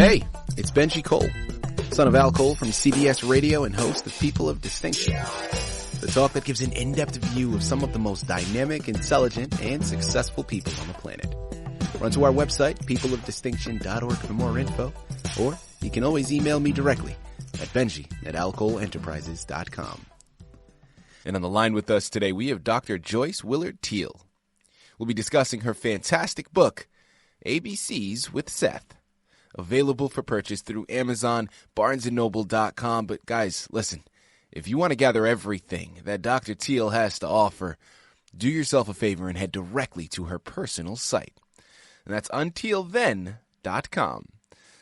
Hey, it's Benji Cole, son of Al Cole from CBS Radio and host of People of Distinction, the talk that gives an in-depth view of some of the most dynamic, intelligent, and successful people on the planet. Run to our website, peopleofdistinction.org for more info, or you can always email me directly at benji@alcoleenterprises.com. And on the line with us today, we have Dr. Joyce Teal. We'll be discussing her fantastic book, ABCs with Seth, available for purchase through Amazon, barnesandnoble.com. But guys, listen, if you want to gather everything that Dr. Teal has to offer, do yourself a favor and head directly to her personal site. And that's untilthen.com.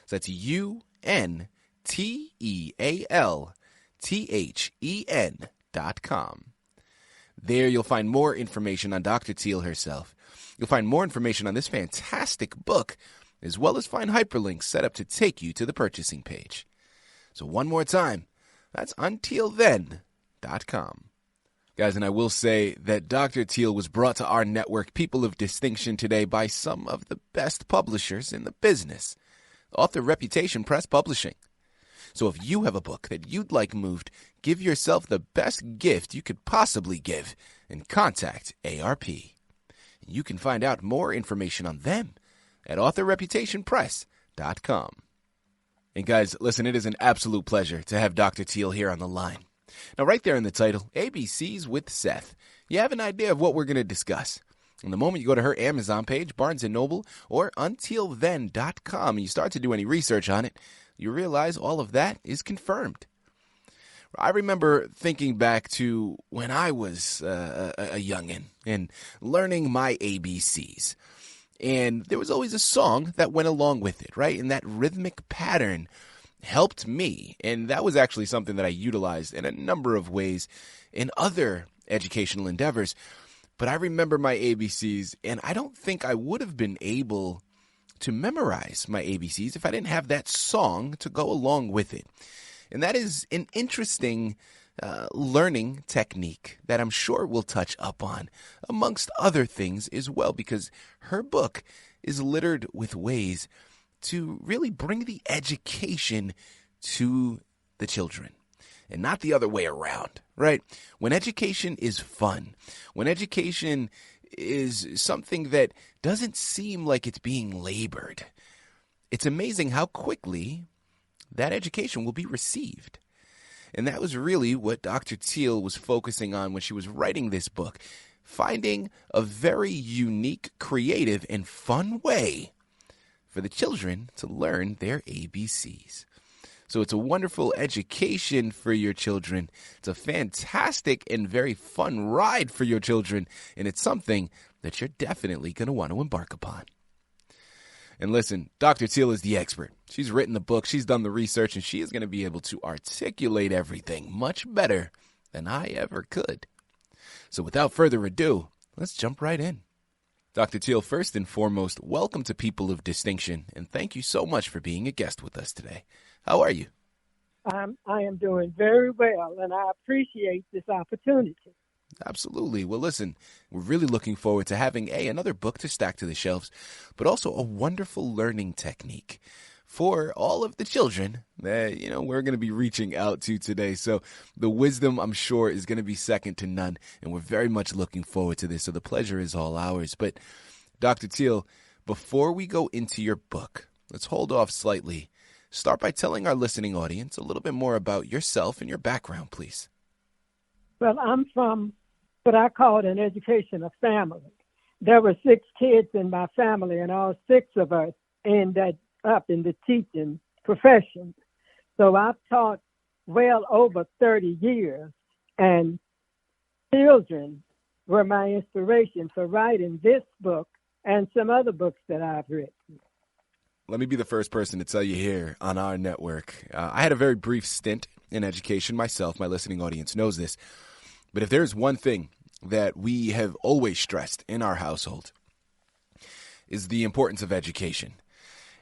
So that's untilthen.com. There you'll find more information on Dr. Teal herself. You'll find more information on this fantastic book, as well as find hyperlinks set up to take you to the purchasing page. So one more time, that's untilthen.com. Guys, and I will say that Dr. Teal was brought to our network, People of Distinction, today by some of the best publishers in the business, Author Reputation Press Publishing. So if you have a book that you'd like moved, give yourself the best gift you could possibly give and contact ARP. You can find out more information on them at authorreputationpress.com. And guys, listen, it is an absolute pleasure to have Dr. Teal here on the line. Now, right there in the title, ABCs with Seth, you have an idea of what we're going to discuss. And the moment you go to her Amazon page, Barnes & Noble, or untilthen.com, and you start to do any research on it, you realize all of that is confirmed. I remember thinking back to when I was a youngin' and learning my ABCs. And there was always a song that went along with it, right? And that rhythmic pattern helped me. And that was actually something that I utilized in a number of ways in other educational endeavors. But I remember my ABCs, and I don't think I would have been able to memorize my ABCs if I didn't have that song to go along with it. And that is an interesting learning technique that I'm sure we'll touch up on, amongst other things as well, because her book is littered with ways to really bring the education to the children and not the other way around, right? When education is fun, when education is something that doesn't seem like it's being labored, it's amazing how quickly that education will be received. And that was really what Dr. Teal was focusing on when she was writing this book, finding a very unique, creative, and fun way for the children to learn their ABCs. So it's a wonderful education for your children. It's a fantastic and very fun ride for your children, and it's something that you're definitely going to want to embark upon. And listen, Dr. Teal is the expert. She's written the book, she's done the research, and she is going to be able to articulate everything much better than I ever could. So without further ado, let's jump right in. Dr. Teal, first and foremost, welcome to People of Distinction, and thank you so much for being a guest with us today. How are you? I am doing very well, and I appreciate this opportunity. Absolutely. Well, listen, we're really looking forward to having another book to stack to the shelves, but also a wonderful learning technique for all of the children that, we're going to be reaching out to today. So the wisdom, I'm sure, is going to be second to none, and we're very much looking forward to this. So the pleasure is all ours. But Dr. Teal, before we go into your book, let's hold off slightly. Start by telling our listening audience a little bit more about yourself and your background, please. Well, I'm from what I call an educational family. There were 6 kids in my family, and all 6 of us ended up in the teaching profession. So I've taught well over 30 years, and children were my inspiration for writing this book and some other books that I've written. Let me be the first person to tell you here on our network. I had a very brief stint in education myself. My listening audience knows this. But if there's one thing that we have always stressed in our household is the importance of education.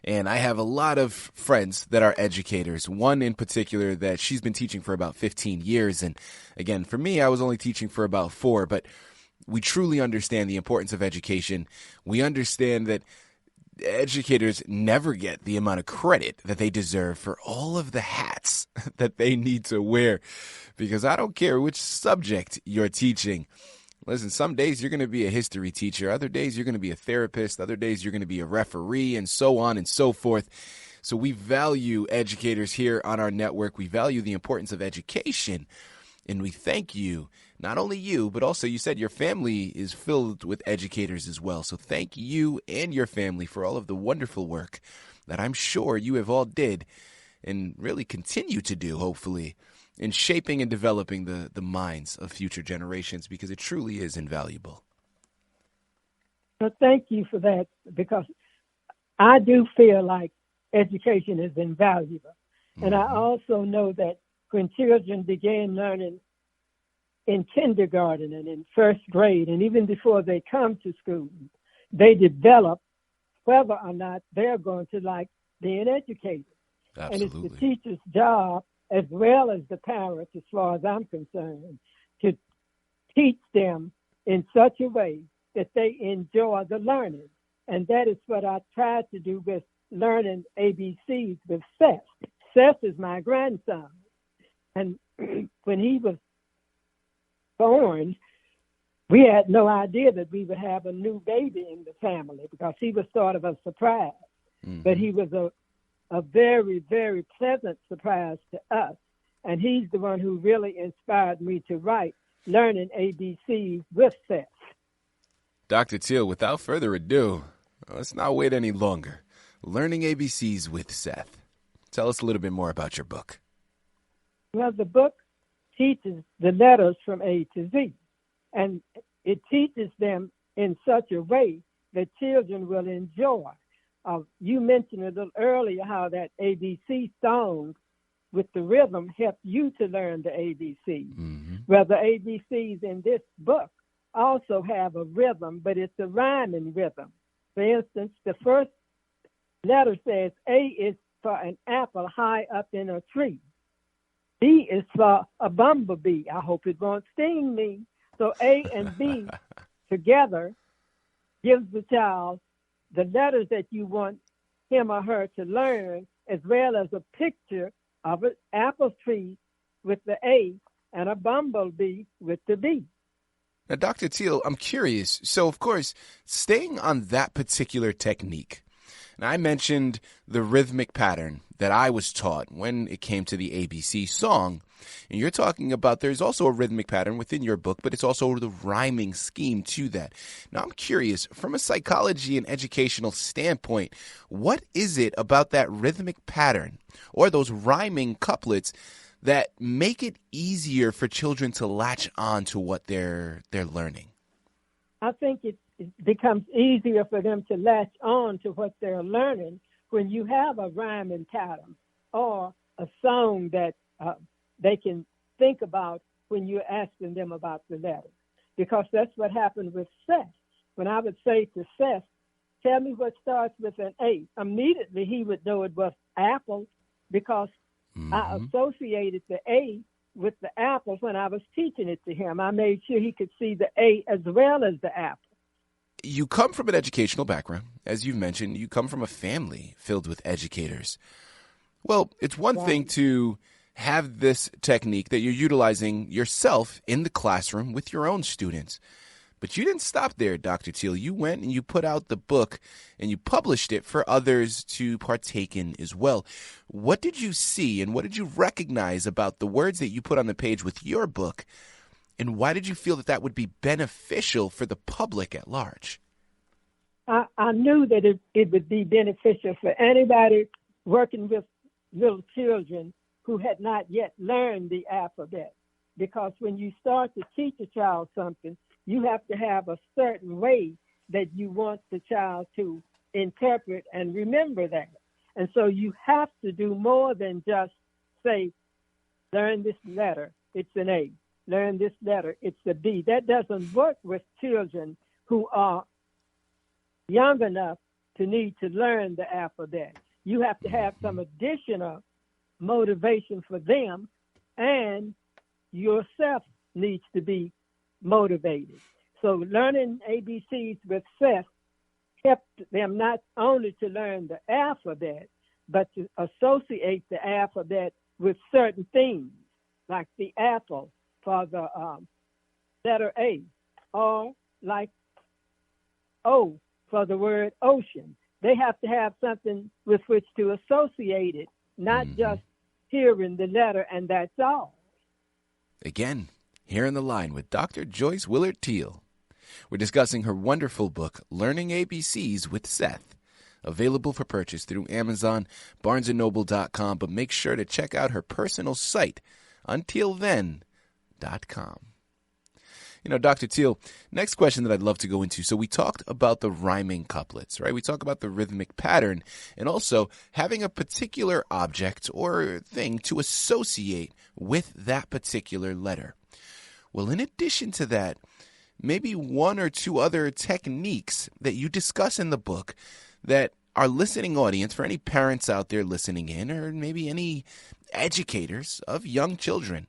And I have a lot of friends that are educators, one in particular that she's been teaching for about 15 years. And again, for me, I was only teaching for about 4, but we truly understand the importance of education. We understand that educators never get the amount of credit that they deserve for all of the hats that they need to wear. Because I don't care which subject you're teaching. Listen, some days you're going to be a history teacher. Other days you're going to be a therapist. Other days you're going to be a referee, and so on and so forth. So we value educators here on our network. We value the importance of education. And we thank you, not only you, but also you said your family is filled with educators as well. So thank you and your family for all of the wonderful work that I'm sure you have all did and really continue to do, hopefully, in shaping and developing the minds of future generations, because it truly is invaluable. Well, thank you for that, because I do feel like education is invaluable. And I also know that when children begin learning in kindergarten and in first grade, and even before they come to school, they develop whether or not they're going to like being educated. Absolutely. And it's the teacher's job, as well as the parents, as far as I'm concerned, to teach them in such a way that they enjoy the learning. And that is what I tried to do with learning ABCs with Seth. Seth is my grandson. And when he was born, we had no idea that we would have a new baby in the family, because he was sort of a surprise. But he was a very, very pleasant surprise to us. And he's the one who really inspired me to write Learning ABCs with Seth. Dr. Teal, without further ado, let's not wait any longer. Learning ABCs with Seth. Tell us a little bit more about your book. Well, the book teaches the letters from A to Z. And it teaches them in such a way that children will enjoy. You mentioned a little earlier how that ABC song with the rhythm helped you to learn the ABCs. Well, the ABCs in this book also have a rhythm, but it's a rhyming rhythm. For instance, the first letter says A is for an apple high up in a tree. B is for a bumblebee. I hope it won't sting me. So A and B together gives the child the letters that you want him or her to learn, as well as a picture of an apple tree with the A and a bumblebee with the B. Now, Dr. Teal, I'm curious. So, of course, staying on that particular technique, and I mentioned the rhythmic pattern that I was taught when it came to the ABC song. And you're talking about there's also a rhythmic pattern within your book, but it's also the rhyming scheme to that. Now, I'm curious, from a psychology and educational standpoint, what is it about that rhythmic pattern or those rhyming couplets that make it easier for children to latch on to what they're learning? I think it becomes easier for them to latch on to what they're learning when you have a rhyming pattern or a song that they can think about when you're asking them about the letters. Because that's what happened with Seth. When I would say to Seth, tell me what starts with an A, immediately he would know it was apple, because I associated the A with the apple when I was teaching it to him. I made sure he could see the A as well as the apple. You come from an educational background. As you've mentioned, you come from a family filled with educators. Well, it's one thing to have this technique that you're utilizing yourself in the classroom with your own students. But you didn't stop there, Dr. Teal. You went and you put out the book and you published it for others to partake in as well. What did you see and what did you recognize about the words that you put on the page with your book? And why did you feel that that would be beneficial for the public at large? I knew that it would be beneficial for anybody working with little children who had not yet learned the alphabet. Because when you start to teach a child something, you have to have a certain way that you want the child to interpret and remember that. And so you have to do more than just say, learn this letter, it's an A. Learn this letter, it's a B. That doesn't work with children who are young enough to need to learn the alphabet. You have to have some additional motivation for them, and yourself needs to be motivated. So learning ABCs with Seth helped them not only to learn the alphabet, but to associate the alphabet with certain things, like the apple for the letter A, or like O for the word ocean. They have to have something with which to associate it, not just hearing the letter and that's all. Again, here in the line with Dr. Joyce Willard Teal. We're discussing her wonderful book, Learning ABCs with Seth, available for purchase through Amazon, BarnesandNoble.com, but make sure to check out her personal site, untilthen.com. You know, Dr. Teal, next question that I'd love to go into. So we talked about the rhyming couplets, right? We talk about the rhythmic pattern and also having a particular object or thing to associate with that particular letter. Well, in addition to that, maybe one or two other techniques that you discuss in the book that our listening audience, for any parents out there listening in, or maybe any educators of young children,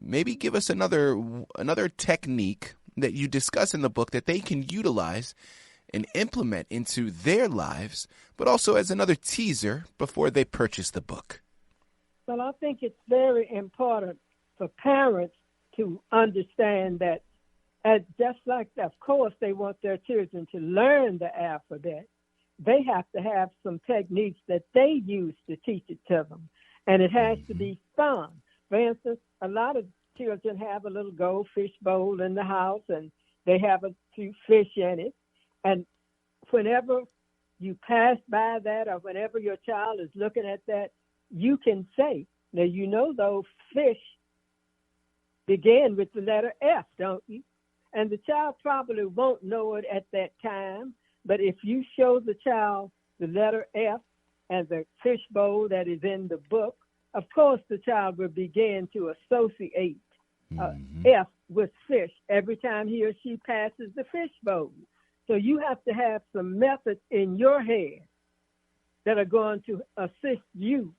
maybe give us another technique that you discuss in the book that they can utilize and implement into their lives, but also as another teaser before they purchase the book. Well, I think it's very important for parents to understand that, just like, of course, they want their children to learn the alphabet, they have to have some techniques that they use to teach it to them. And it has to be fun. For instance, a lot of children have a little goldfish bowl in the house, and they have a few fish in it. And whenever you pass by that, or whenever your child is looking at that, you can say, now, you know those fish begin with the letter F, don't you? And the child probably won't know it at that time, but if you show the child the letter F and the fish bowl that is in the book, of course the child will begin to associate F with fish every time he or she passes the fish bowl. So you have to have some methods in your head that are going to assist you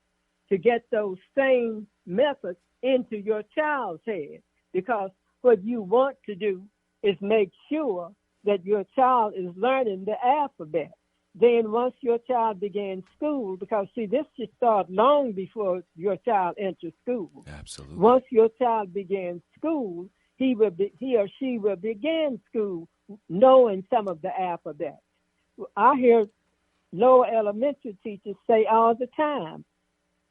to get those same methods into your child's head, because what you want to do is make sure that your child is learning the alphabet. Then once your child begins school, because, see, this should start long before your child enters school. Absolutely. Once your child begins school, he or she will begin school knowing some of the alphabet. I hear lower elementary teachers say all the time,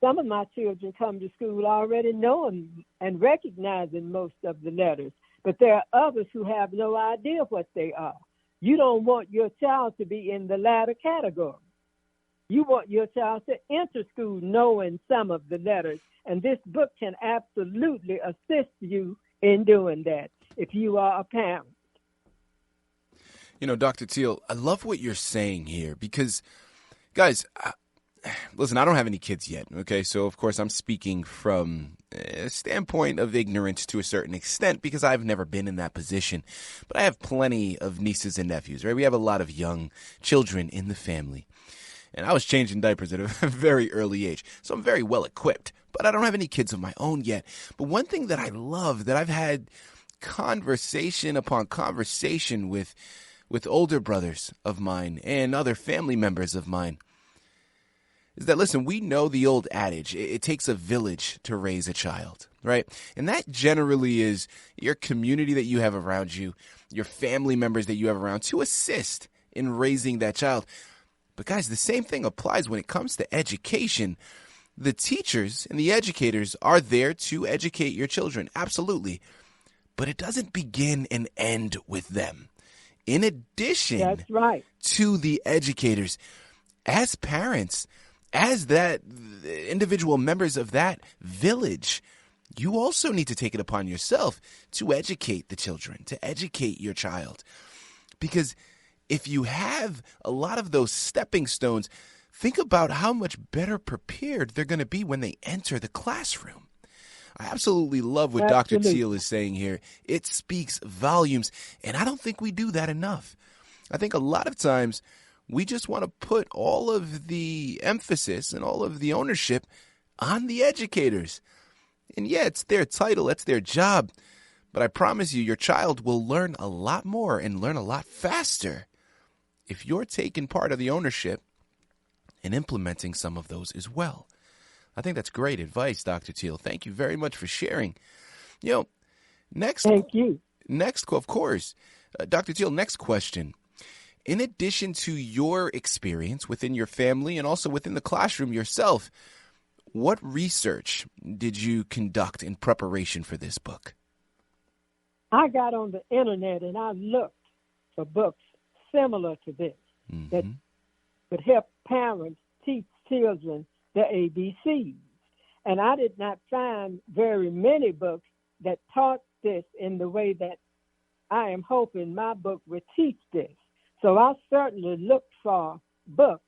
some of my children come to school already knowing and recognizing most of the letters, but there are others who have no idea what they are. You don't want your child to be in the latter category. You want your child to enter school knowing some of the letters, and this book can absolutely assist you in doing that if you are a parent. You know, Dr. Teal, I love what you're saying here because, guys, listen, I don't have any kids yet, okay? So, of course, I'm speaking from a standpoint of ignorance to a certain extent because I've never been in that position. But I have plenty of nieces and nephews, right? We have a lot of young children in the family. And I was changing diapers at a very early age, so I'm very well equipped. But I don't have any kids of my own yet. But one thing that I love, that I've had conversation upon conversation with older brothers of mine and other family members of mine, is that, listen, we know the old adage, it takes a village to raise a child, right? And that generally is your community that you have around you, your family members that you have around to assist in raising that child. But guys, the same thing applies when it comes to education. The teachers and the educators are there to educate your children, absolutely. But it doesn't begin and end with them. In addition That's right. to the educators, as parents, as that individual members of that village, you also need to take it upon yourself to educate the children, to educate your child. Because if you have a lot of those stepping stones, think about how much better prepared they're going to be when they enter the classroom. I absolutely love what Dr. Teal is saying here. It speaks volumes, and I don't think we do that enough. I think a lot of times we just want to put all of the emphasis and all of the ownership on the educators. And yeah, it's their title, it's their job. But I promise you, your child will learn a lot more and learn a lot faster if you're taking part of the ownership and implementing some of those as well. I think that's great advice, Dr. Teal. Thank you very much for sharing. You know, Thank you. Of course. Dr. Teal, next question. In addition to your experience within your family and also within the classroom yourself, what research did you conduct in preparation for this book? I got on the internet and I looked for books similar to this that would help parents teach children the ABCs. And I did not find very many books that taught this in the way that I am hoping my book would teach this. So I certainly looked for books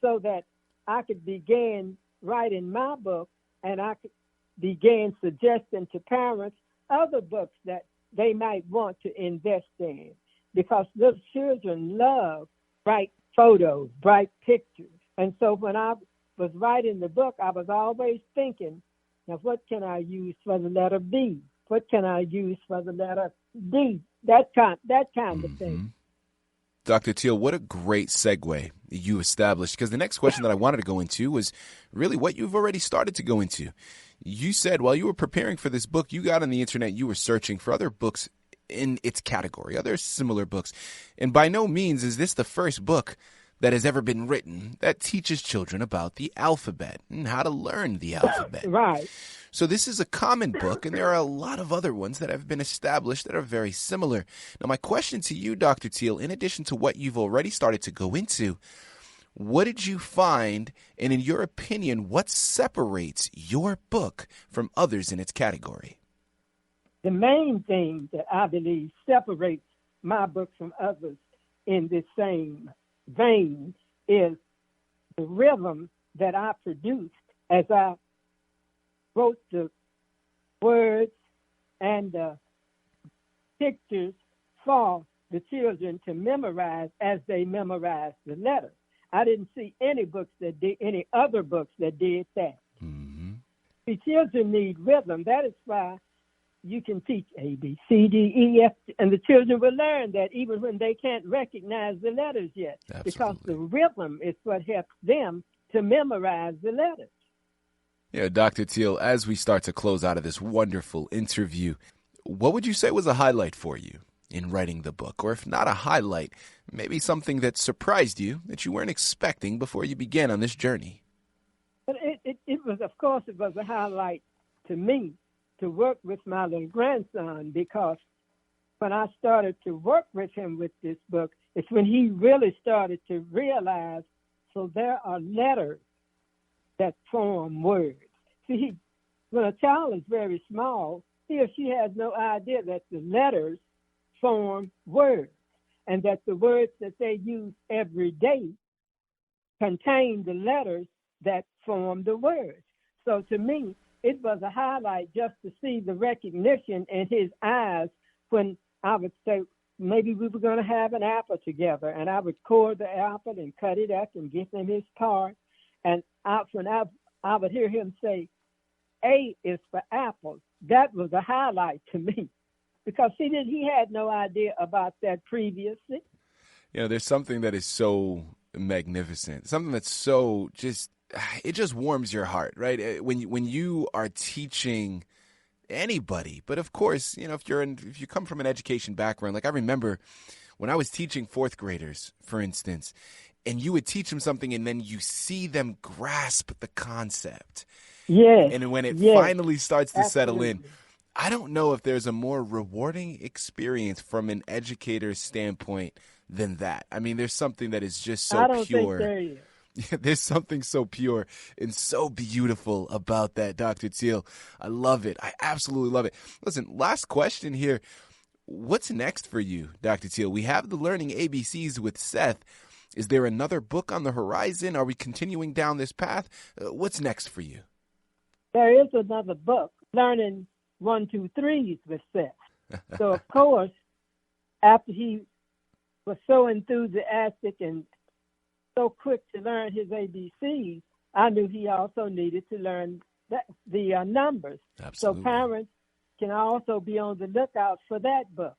so that I could begin writing my book and I could begin suggesting to parents other books that they might want to invest in, because little children love bright photos, bright pictures. And so when I was writing the book, I was always thinking, now what can I use for the letter B? What can I use for the letter D? That kind of thing. Dr. Teal, what a great segue you established, because the next question that I wanted to go into was really what you've already started to go into. You said while you were preparing for this book, you got on the internet, you were searching for other books in its category, other similar books. And by no means is this the first book that has ever been written that teaches children about the alphabet and how to learn the alphabet. Right. So this is a common book, and there are a lot of other ones that have been established that are very similar. Now, my question to you, Dr. Teal, in addition to what you've already started to go into, what did you find, and in your opinion, what separates your book from others in its category? The main thing that I believe separates my book from others in this same vein is the rhythm that I produced as I wrote the words and the pictures for the children to memorize as they memorized the letters. I didn't see any other books that did that. The children need rhythm. That is why you can teach A, B, C, D, E, F, and the children will learn that even when they can't recognize the letters yet. Absolutely. Because the rhythm is what helps them to memorize the letters. Yeah, Dr. Teal, as we start to close out of this wonderful interview, what would you say was a highlight for you in writing the book? Or if not a highlight, maybe something that surprised you that you weren't expecting before you began on this journey? But it was, of course, it was a highlight to me to work with my little grandson, because when I started to work with him with this book, it's when he really started to realize, so there are letters that form words. See, when a child is very small, he or she has no idea that the letters form words, and that the words that they use every day contain the letters that form the words. So to me, it was a highlight just to see the recognition in his eyes when I would say, maybe we were going to have an apple together, and I would core the apple and cut it up and give him his part. And when I would hear him say, A is for apple, that was a highlight to me, because he had no idea about that previously. You know, there's something that is so magnificent, something that's so it just warms your heart, right? When you are teaching anybody, but of course, you know, if you come from an education background, like I remember when I was teaching fourth graders, for instance, and you would teach them something and then you see them grasp the concept. Yes. And when it yes, finally starts to settle in, absolutely. I don't know if there's a more rewarding experience from an educator's standpoint than that. I mean, there's something that is just so I don't pure. think there is. There's something so pure and so beautiful about that, Dr. Teal. I love it. I absolutely love it. Listen, last question here. What's next for you, Dr. Teal? We have the Learning ABCs with Seth. Is there another book on the horizon? Are we continuing down this path? What's next for you? There is another book, Learning 1, 2, 3s with Seth. So, of course, after he was so enthusiastic and so quick to learn his ABCs, I knew he also needed to learn the numbers. Absolutely. So parents can also be on the lookout for that book.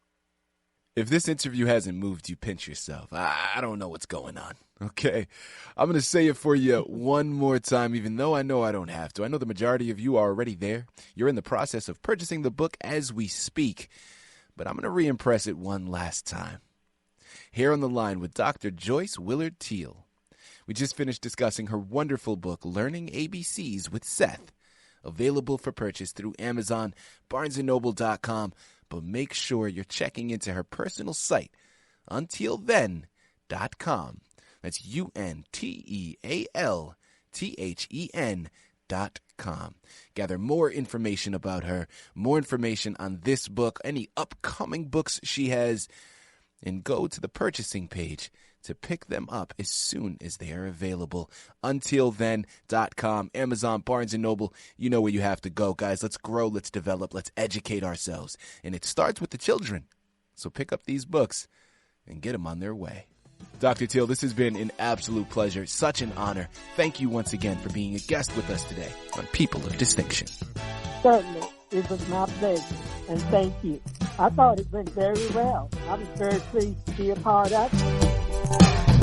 If this interview hasn't moved you, pinch yourself. I don't know what's going on, okay? I'm going to say it for you one more time, even though I know I don't have to. I know the majority of you are already there. You're in the process of purchasing the book as we speak, but I'm going to re-impress it one last time. Here on the line with Dr. Joyce Willard Teal. We just finished discussing her wonderful book, Learning ABCs with Seth, available for purchase through Amazon, BarnesandNoble.com, but make sure you're checking into her personal site, untilthen.com. That's UNTEALTHEN.com. Gather more information about her, more information on this book, any upcoming books she has, and go to the purchasing page to pick them up as soon as they are available. Untilthen.com, Amazon, Barnes & Noble, you know where you have to go. Guys, let's grow, let's develop, let's educate ourselves. And it starts with the children. So pick up these books and get them on their way. Dr. Teal, this has been an absolute pleasure, such an honor. Thank you once again for being a guest with us today on People of Distinction. Certainly. It was my pleasure, and thank you. I thought it went very well. I was very pleased to be a part of it.